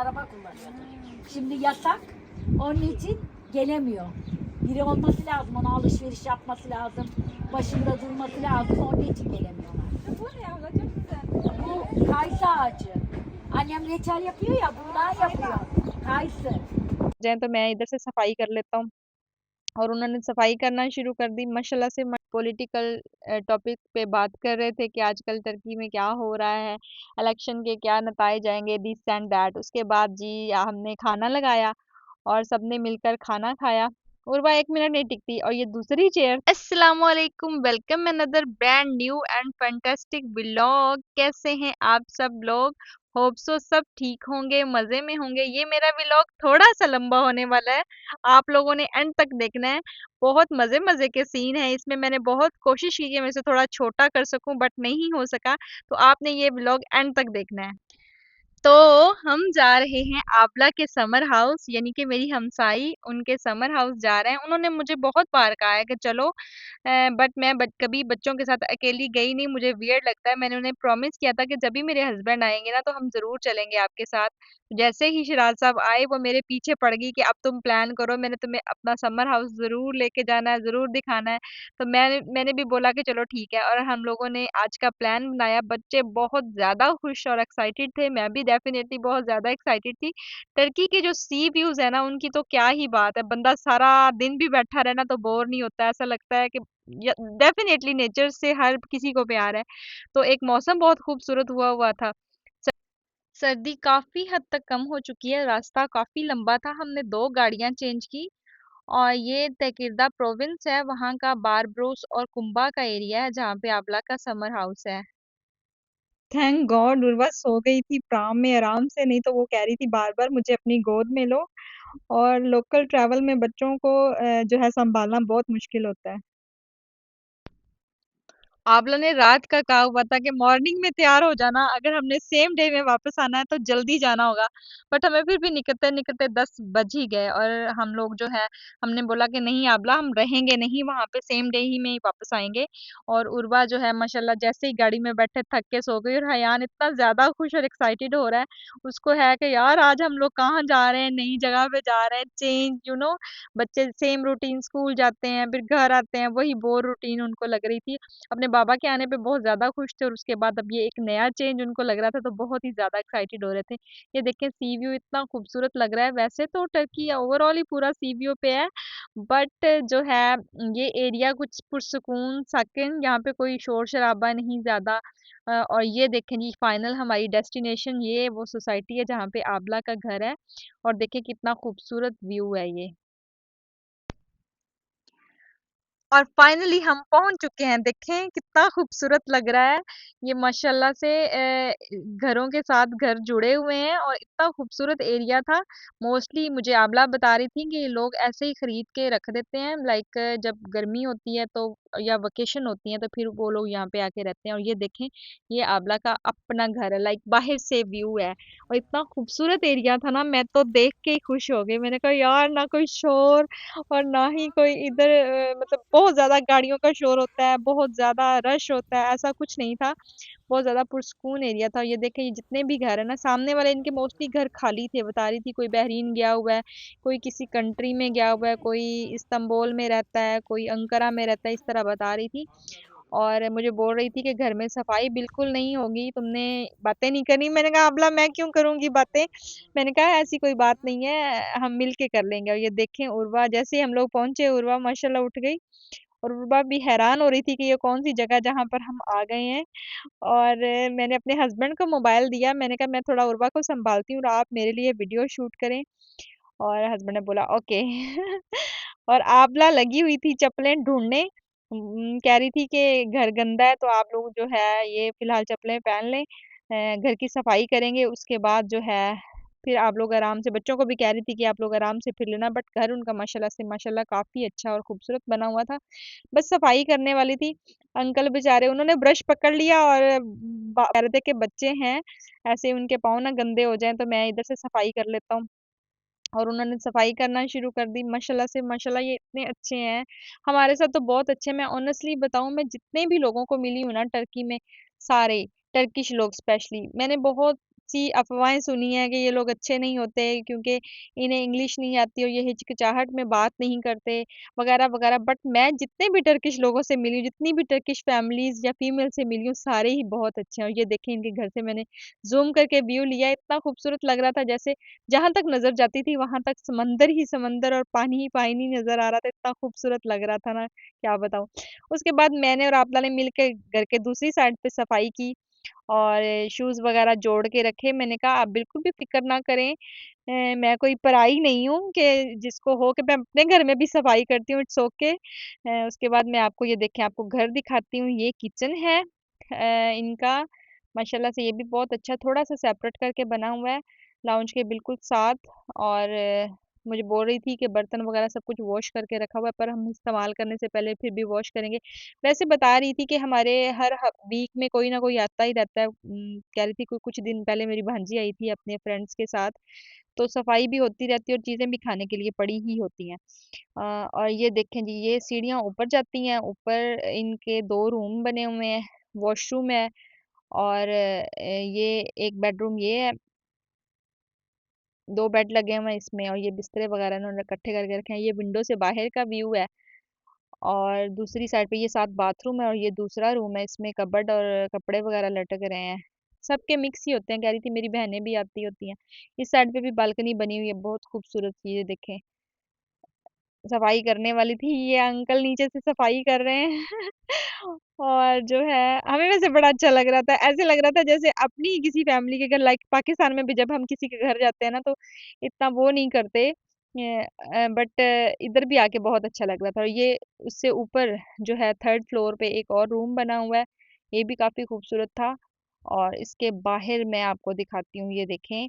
araba kullanıyordu. Şimdi yasak. Onun için gelemiyor. Biri olması lazım. Ona alışveriş yapması lazım. Başında durması lazım. Onun için gelemiyorlar. Bu ne abla, çok güzel. Bu kayısı ağacı. Annem reçel yapıyor ya, bundan yapıyor. Kayısı. जाए तो मैं इधर से सफाई कर लेता हूँ। और उन्होंने सफाई करना शुरू कर दी माशाल्लाह से। पॉलिटिकल टॉपिक पे बात कर रहे थे कि आजकल टर्की में क्या हो रहा है, इलेक्शन के क्या नताए जाएंगे, दिस एंड दैट। उसके बाद जी हमने खाना लगाया और सबने मिलकर खाना खाया। उर्वा 1 मिनट नहीं टिकती और ये दूसरी चेयर। अस्सलाम वालेकुम, welcome another brand new and fantastic vlog. कैसे हैं आप सब लोग? होप सो सब ठीक होंगे, मजे में होंगे। ये मेरा व्लॉग थोड़ा सा लंबा होने वाला है, आप लोगों ने एंड तक देखना है। बहुत मजे मजे के सीन है इसमें। मैंने बहुत कोशिश की कि मैं इसे थोड़ा छोटा कर सकूं बट नहीं हो सका, तो आपने ये व्लॉग एंड तक देखना है। तो हम जा रहे हैं आबला के समर हाउस, यानी कि मेरी हमसाई उनके समर हाउस जा रहे हैं। उन्होंने मुझे बहुत बार कहा है कि चलो, बट मैं कभी बच्चों के साथ अकेली गई नहीं, मुझे वियर्ड लगता है। मैंने उन्हें प्रॉमिस किया था कि जब भी मेरे हस्बैंड आएंगे ना तो हम जरूर चलेंगे आपके साथ। जैसे ही शिराज साहब आए वो मेरे पीछे पड़ गई कि अब तुम प्लान करो, मैंने तुम्हें अपना समर हाउस जरूर लेके जाना है, जरूर दिखाना है। तो मैंने भी बोला कि चलो ठीक है, और हम लोगों ने आज का प्लान बनाया। बच्चे बहुत ज्यादा खुश और एक्साइटेड थे, मैं भी डेफिनेटली बहुत ज्यादा एक्साइटेड थी। टर्की के जो सी व्यूज है ना उनकी तो क्या ही बात है, बंदा सारा दिन भी बैठा रहना तो बोर नहीं होता। ऐसा लगता है कि डेफिनेटली नेचर से हर किसी को प्यार है। तो एक मौसम बहुत खूबसूरत हुआ हुआ था। सर्दी काफी हद तक कम हो चुकी है, रास्ता काफी लंबा था, हमने 2 गाड़ियां चेंज की। और ये तेकिरदा प्रोविंस है, वहाँ का बारब्रोस और कुंबा का एरिया है जहाँ पे आबला का समर हाउस है। थैंक गॉड उर्वा सो गई थी प्राम में आराम से, नहीं तो वो कह रही थी बार बार मुझे अपनी गोद में लो। और लोकल ट्रैवल में बच्चों को जो है संभालना बहुत मुश्किल होता है। आबला ने रात का कहा हुआ था कि मॉर्निंग में तैयार हो जाना, अगर हमने सेम डे में वापस आना है तो जल्दी जाना होगा। बट हमें फिर भी निकलते निकलते 10 बज ही गए, और हम लोग जो है हमने बोला कि नहीं आबला, हम रहेंगे नहीं वहां पे, सेम डे ही में ही वापस आएंगे। और उर्वा जो है माशाल्लाह जैसे ही गाड़ी में बैठे थक के सो गई, और हयान इतना ज्यादा खुश और एक्साइटेड हो रहा है, उसको है कि यार आज हम लोग कहाँ जा रहे हैं, नई जगह पे जा रहे हैं, चेंज बच्चे सेम रूटीन, स्कूल जाते हैं फिर घर आते हैं, वही बोर रूटीन उनको लग रही थी। अपने बाबा के आने पे बहुत ज़्यादा खुश थे, और उसके बाद अब ये एक नया चेंज उनको लग रहा था, तो बहुत ही ज़्यादा एक्साइटेड हो रहे थे। ये देखें सी व्यू इतना खूबसूरत लग रहा है। वैसे तो टर्की ओवरऑल ही पूरा सी व्यू पे है, बट जो है ये एरिया कुछ पुरसुकून साकिन, यहाँ पे कोई शोर शराबा नहीं ज़्यादा। और ये देखें जी, फाइनल हमारी डेस्टिनेशन ये वो सोसाइटी है जहाँ पे आबला का घर है। और देखें कितना खूबसूरत व्यू है ये। और फाइनली हम पहुंच चुके हैं, देखें कितना खूबसूरत लग रहा है। ये माशाल्लाह से घरों के साथ घर जुड़े हुए हैं, और इतना खूबसूरत एरिया था। मोस्टली मुझे आबला बता रही थी कि ये लोग ऐसे ही खरीद के रख देते हैं, लाइक जब गर्मी होती है तो या वेकेशन होती है तो फिर वो लोग यहाँ पे आके रहते हैं। और ये देखें, ये आबला का अपना घर है, लाइक बाहर से व्यू है। और इतना खूबसूरत एरिया था ना, मैं तो देख के ही खुश हो गई। मैंने कहा यार, ना कोई शोर और ना ही कोई इधर मतलब बहुत ज़्यादा गाड़ियों का शोर होता है, बहुत ज़्यादा रश होता है, ऐसा कुछ नहीं था। बहुत ज़्यादा पुरसुकून एरिया था। ये देखें, ये जितने भी घर है ना, सामने वाले इनके मोस्टली घर खाली थे। बता रही थी कोई बहरीन गया हुआ है, कोई किसी कंट्री में गया हुआ है, कोई इस्तांबुल में रहता है, कोई अंकारा में रहता है, इस तरह बता रही थी। और मुझे बोल रही थी कि घर में सफाई बिल्कुल नहीं होगी, तुमने बातें नहीं करनी। मैंने कहा अबला, मैं क्यों करूंगी बातें। मैंने कहा ऐसी कोई बात नहीं है, हम मिल के कर लेंगे। और ये देखें उर्वा, जैसे ही हम लोग पहुंचे उर्वा माशाल्लाह उठ गई। और उर्वा भी हैरान हो रही थी कि ये कौन सी जगह जहाँ पर हम आ गए हैं। और मैंने अपने हस्बैंड को मोबाइल दिया, मैंने कहा मैं थोड़ा उर्वा को संभालती हूँ और आप मेरे लिए वीडियो शूट करें। और हस्बैंड ने बोला ओके। और आबला लगी हुई थी चप्पलें ढूंढने। कह रही थी कि घर गंदा है तो आप लोग जो है ये फिलहाल चप्पलें पहन लें, घर की सफाई करेंगे उसके बाद जो है फिर आप लोग आराम से। बच्चों को भी कह रही थी कि आप लोग आराम से फिर लेना, बट घर उनका माशाल्लाह से माशाल्लाह काफी अच्छा और खूबसूरत बना हुआ था। बस सफाई करने वाली थी। अंकल बेचारे उन्होंने ब्रश पकड़ लिया, और कह रहे थे कि बच्चे हैं, ऐसे उनके पाँव ना गंदे हो जाएं, तो मैं इधर से सफाई कर लेता हूँ। और उन्होंने सफाई करना शुरू कर दी। माशाल्लाह से माशाल्लाह ये इतने अच्छे हैं, हमारे साथ तो बहुत अच्छे हैं। मैं ऑनेस्टली बताऊं, मैं जितने भी लोगों को मिली हूँ ना टर्की में, सारे टर्किश लोग स्पेशली, मैंने बहुत सी अफवाहें सुनी हैं कि ये लोग अच्छे नहीं होते क्योंकि इन्हें इंग्लिश नहीं आती और ये हिचकिचाहट में बात नहीं करते वगैरह वगैरह। बट मैं जितने भी टर्किश लोगों से मिली हूँ, जितनी भी टर्किश फैमिलीज या फीमेल से मिली हूँ, सारे ही बहुत अच्छे हैं। और ये देखें, इनके घर से मैंने जूम करके व्यू लिया, इतना खूबसूरत लग रहा था, जैसे जहां तक नजर जाती थी वहां तक समंदर ही समंदर और पानी ही पानी नजर आ रहा था। इतना खूबसूरत लग रहा था ना, क्या बताऊं। उसके बाद मैंने और आपला ने मिलकर घर के दूसरी साइड पे सफाई की और शूज वगैरह जोड़ के रखे। मैंने कहा आप बिल्कुल भी फिक्र ना करें, मैं कोई पराई नहीं हूँ कि जिसको हो कि मैं अपने घर में भी सफाई करती हूँ, इट्स ओके। उसके बाद मैं आपको ये देखें, आपको घर दिखाती हूँ। ये किचन है इनका, माशाल्लाह से ये भी बहुत अच्छा थोड़ा सा सेपरेट करके बना हुआ है लाउंज के बिल्कुल साथ। और मुझे बोल रही थी कि बर्तन वगैरह सब कुछ वॉश करके रखा हुआ है, पर हम इस्तेमाल करने से पहले फिर भी वॉश करेंगे। वैसे बता रही थी कि हमारे हर वीक में कोई ना कोई आता ही रहता है। कह रही थी कोई कुछ दिन पहले मेरी भांजी आई थी अपने फ्रेंड्स के साथ, तो सफाई भी होती रहती है और चीज़ें भी खाने के लिए पड़ी ही होती हैं। और ये देखें जी, ये सीढ़ियाँ ऊपर जाती हैं। ऊपर इनके 2 रूम बने हुए हैं, वॉशरूम है और ये एक बेडरूम ये है। 2 बेड लगे हुए हैं इसमें और ये बिस्तरे वगैरह इन्होंने इकट्ठे करके रखे हैं। ये विंडो से बाहर का व्यू है और दूसरी साइड पे ये 7 बाथरूम है और ये दूसरा रूम है, इसमें कबर्ड और कपड़े वगैरह लटक रहे हैं। सबके मिक्स ही होते हैं। कह रही थी मेरी बहनें भी आती होती हैं। इस साइड पे भी बालकनी बनी हुई है, बहुत खूबसूरत चीज़ है। देखें, सफाई करने वाली थी, ये अंकल नीचे से सफाई कर रहे हैं और जो है हमें वैसे बड़ा अच्छा लग रहा था। ऐसे लग रहा था जैसे अपनी किसी फैमिली के घर, लाइक पाकिस्तान में भी जब हम किसी के घर जाते हैं ना तो इतना वो नहीं करते, बट इधर भी आके बहुत अच्छा लग रहा था। और ये उससे ऊपर जो है 3rd फ्लोर पे एक और रूम बना हुआ है, ये भी काफी खूबसूरत था। और इसके बाहर मैं आपको दिखाती हूँ, ये देखें,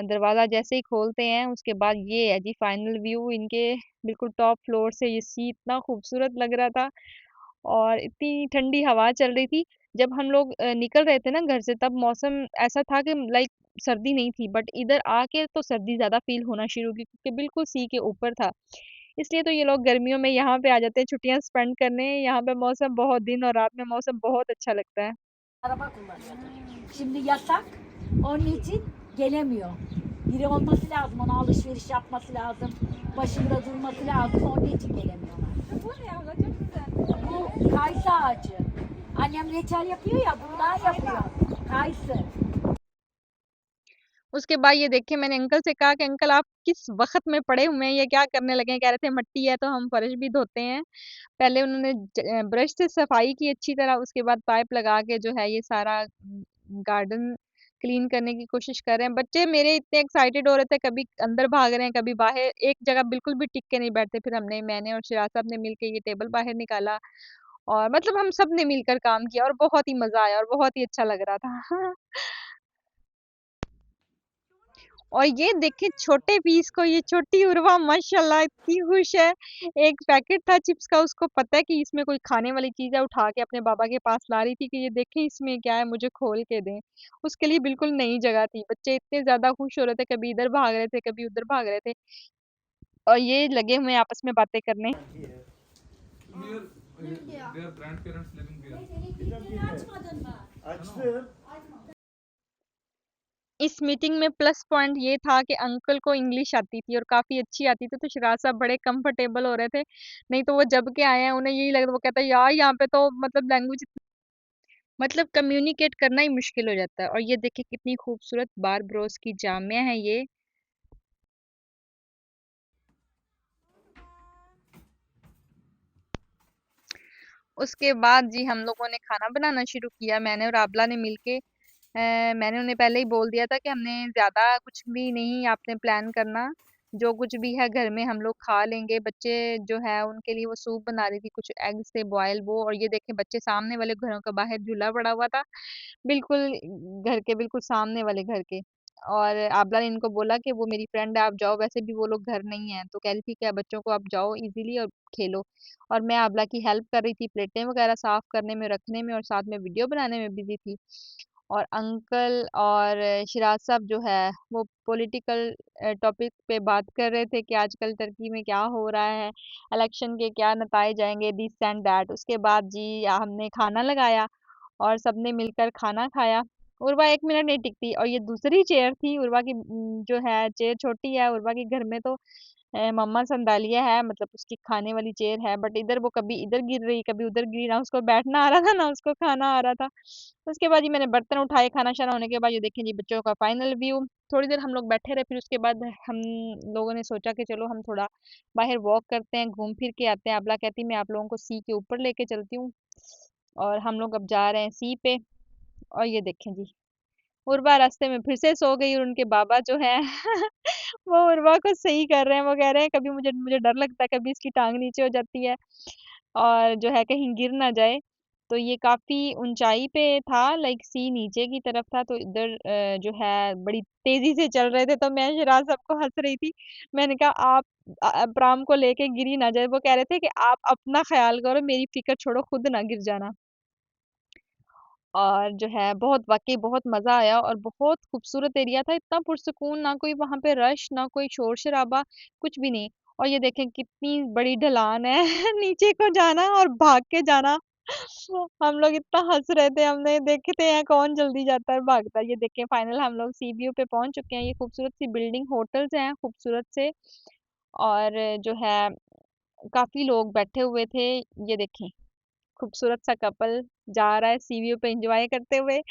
दरवाज़ा जैसे ही खोलते हैं उसके बाद ये है जी फाइनल व्यू इनके, बिल्कुल टॉप फ्लोर से। ये सी इतना खूबसूरत लग रहा था और इतनी ठंडी हवा चल रही थी। जब हम लोग निकल रहे थे ना घर से, तब मौसम ऐसा था कि लाइक सर्दी नहीं थी, बट इधर आके तो सर्दी ज़्यादा फील होना शुरू की क्योंकि बिल्कुल सी के ऊपर था। इसलिए तो ये लोग गर्मियों में यहाँ पे आ जाते हैं छुट्टियां स्पेंड करने। यहाँ पे मौसम बहुत, दिन और रात में मौसम बहुत अच्छा लगता है। Araba kullanıyordu. Şimdi yasak. Onun için gelemiyor. Biri olması lazım. Ona alışveriş yapması lazım. Başında durması lazım. Onun için gelemiyorlar. Bu ne abla, çok güzel. Bu kayısı ağacı. Annem reçel yapıyor ya, bundan yapıyor. Kayısı. उसके बाद ये देखिए, मैंने uncle से कहा कि uncle आप किस वक्त में पड़े हुए हैं, ये क्या करने लगे हैं। कह रहे थे मट्टी है तो हम फर्श भी धोते हैं। पहले उन्होंने ब्रश से सफाई की अच्छी तरह, उसके बाद पाइप लगा के जो है ये सारा गार्डन क्लीन करने की कोशिश कर रहे हैं। बच्चे मेरे इतने एक्साइटेड हो रहे थे, कभी अंदर भाग रहे हैं कभी बाहर, एक जगह बिल्कुल भी टिक के नहीं बैठते। फिर मैंने और शिराज साहब ने मिलके ये टेबल बाहर निकाला और मतलब हम सब ने मिलकर काम किया और बहुत ही मजा आया और बहुत ही अच्छा लग रहा था और ये देखे छोटे पीस को, ये छोटी उर्वा माशाल्लाह इतनी खुश है। एक पैकेट था चिप्स का, उसको पता है कि इसमें कोई खाने वाली चीज है, उठा के अपने बाबा के पास ला रही थी कि ये देखें इसमें क्या है, मुझे खोल के दें। उसके लिए बिल्कुल नई जगह थी। बच्चे इतने ज्यादा खुश हो रहे थे, कभी इधर भाग रहे थे कभी उधर भाग रहे थे और ये लगे हुए हैं आपस में बातें करने। Their grandparents living there. इस मीटिंग में प्लस पॉइंट ये था कि अंकल को इंग्लिश आती थी और काफी अच्छी आती थी, तो शिराज साहब बड़े कंफर्टेबल हो रहे थे। नहीं तो वो जब के आए हैं उन्हें यही लग रहा, वो कहता है यार यहाँ पे तो मतलब लैंग्वेज, मतलब कम्युनिकेट करना ही मुश्किल हो जाता है। और ये देखिए कितनी खूबसूरत बारबरोस की जामिया है ये। उसके बाद जी हम लोगों ने खाना बनाना शुरू किया, मैंने और आबला ने मिलके। मैंने उन्हें पहले ही बोल दिया था कि हमने ज़्यादा कुछ भी नहीं आपने प्लान करना, जो कुछ भी है घर में हम लोग खा लेंगे। बच्चे जो है उनके लिए वो सूप बना रही थी, कुछ एग से बॉयल वो। और ये देखें बच्चे सामने वाले घरों के बाहर झूला पड़ा हुआ था, बिल्कुल घर के बिल्कुल सामने वाले घर के। और आबला ने इनको बोला कि वो मेरी फ्रेंड है आप जाओ, वैसे भी वो लोग घर नहीं है, तो कह रही थी कि बच्चों को आप जाओ इजीली और खेलो। और मैं आबला की हेल्प कर रही थी, प्लेटें वगैरह साफ करने में, रखने में और साथ में वीडियो बनाने में बिजी थी। और अंकल और शिराज साहब जो है वो पॉलिटिकल टॉपिक पे बात कर रहे थे कि आजकल टर्की में क्या हो रहा है, इलेक्शन के क्या नताए जाएंगे, दिस एंड दैट। उसके बाद जी हमने खाना लगाया और सबने मिलकर खाना खाया। उर्वा 1 मिनट नहीं टिकती। और ये दूसरी चेयर थी उर्वा की, जो है चेयर छोटी है उर्वा के घर में, तो मम्मा संदालिया है, मतलब उसकी खाने वाली चेयर है, बट इधर वो कभी इधर गिर रही कभी उधर गिरी, ना उसको बैठना आ रहा था ना उसको खाना आ रहा था। उसके बाद ये मैंने बर्तन उठाए, खाना शाना होने के बाद ये देखें जी बच्चों का फाइनल व्यू। थोड़ी देर हम लोग बैठे रहे, फिर उसके बाद हम लोगों ने सोचा कि चलो हम थोड़ा बाहर वॉक करते हैं, घूम फिर के आते हैं। अबला कहती मैं आप लोगों को सी के ऊपर लेके चलती हूँ, और हम लोग अब जा रहे हैं सी पे। और ये देखें जी उर्वा रास्ते में फिर से सो गई, और उनके बाबा जो है वो उर्वा को सही कर रहे हैं। वो कह रहे हैं कभी मुझे मुझे डर लगता है कभी इसकी टांग नीचे हो जाती है और जो है कहीं गिर ना जाए। तो ये काफी ऊंचाई पे था, लाइक सी नीचे की तरफ था, तो इधर जो है बड़ी तेजी से चल रहे थे। तो मैं शिराज सबको हंस रही थी, मैंने कहा आप प्राम को लेके गिरी ना जाए। वो कह रहे थे कि आप अपना ख्याल करो, मेरी फिक्र छोड़ो, खुद ना गिर जाना। और जो है बहुत वाकई बहुत मज़ा आया, और बहुत खूबसूरत एरिया था, इतना पुरसुकून, ना कोई वहाँ पे रश, ना कोई शोर शराबा, कुछ भी नहीं। और ये देखें कितनी बड़ी ढलान है नीचे को जाना और भाग के जाना। हम लोग इतना हंस रहे थे, हमने देखते हैं कौन जल्दी जाता है और भागता है। ये देखें फाइनल हम लोग सी व्यू पे पहुंच चुके हैं। ये खूबसूरत सी बिल्डिंग होटल्स हैं खूबसूरत से, और जो है काफी लोग बैठे हुए थे। ये देखें खूबसूरत सा कपल जा रहा है सी व्यू पे एंजॉय करते हुए।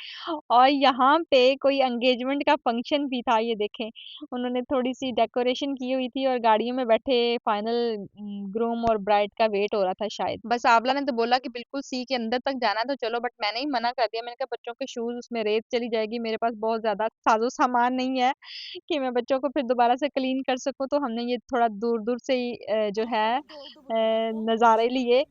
और यहाँ पे कोई एंगेजमेंट का फंक्शन भी था, ये देखें उन्होंने थोड़ी सी डेकोरेशन की हुई थी, और गाड़ियों में बैठे फाइनल ग्रूम और ब्राइड का वेट हो रहा था शायद। बस आबला ने तो बोला कि बिल्कुल सी के अंदर तक जाना है तो चलो, बट मैंने ही मना कर दिया। मैंने कहा बच्चों के शूज उसमें रेत चली जाएगी, मेरे पास बहुत ज्यादा साजो सामान नहीं है कि मैं बच्चों को फिर दोबारा से क्लीन कर सकूं। तो हमने ये थोड़ा दूर दूर से ही जो है नज़ारे लिए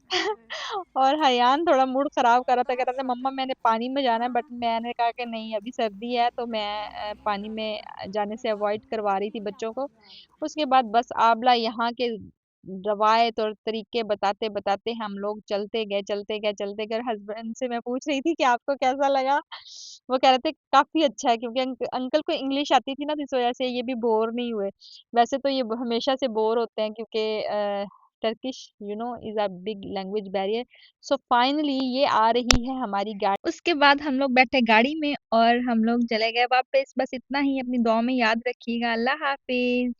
और हयान थोड़ा मूड खराब कर रहा था, कह रहा था मम्मा मैंने पानी में जाना है, बट मैंने कहा कि नहीं अभी सर्दी है, तो मैं पानी में जाने से अवॉइड करवा रही थी बच्चों को। उसके बाद बस आबला यहाँ के रवायत और तरीके बताते बताते हम लोग चलते गए चलते गए चलते गए। हस्बैंड से मैं पूछ रही थी कि आपको कैसा लगा, वो कह रहे थे काफी अच्छा है, क्योंकि अंकल को इंग्लिश आती थी ना, तो इस वजह से ये भी बोर नहीं हुए। वैसे तो ये हमेशा से बोर होते हैं, क्योंकि Turkish is a big language barrier. So finally ये आ रही है हमारी गाड़ी। उसके बाद हम लोग बैठे गाड़ी में और हम लोग चले गए वापस। बस इतना ही, अपनी दुआ में याद रखिएगा। अल्लाह हाफिज।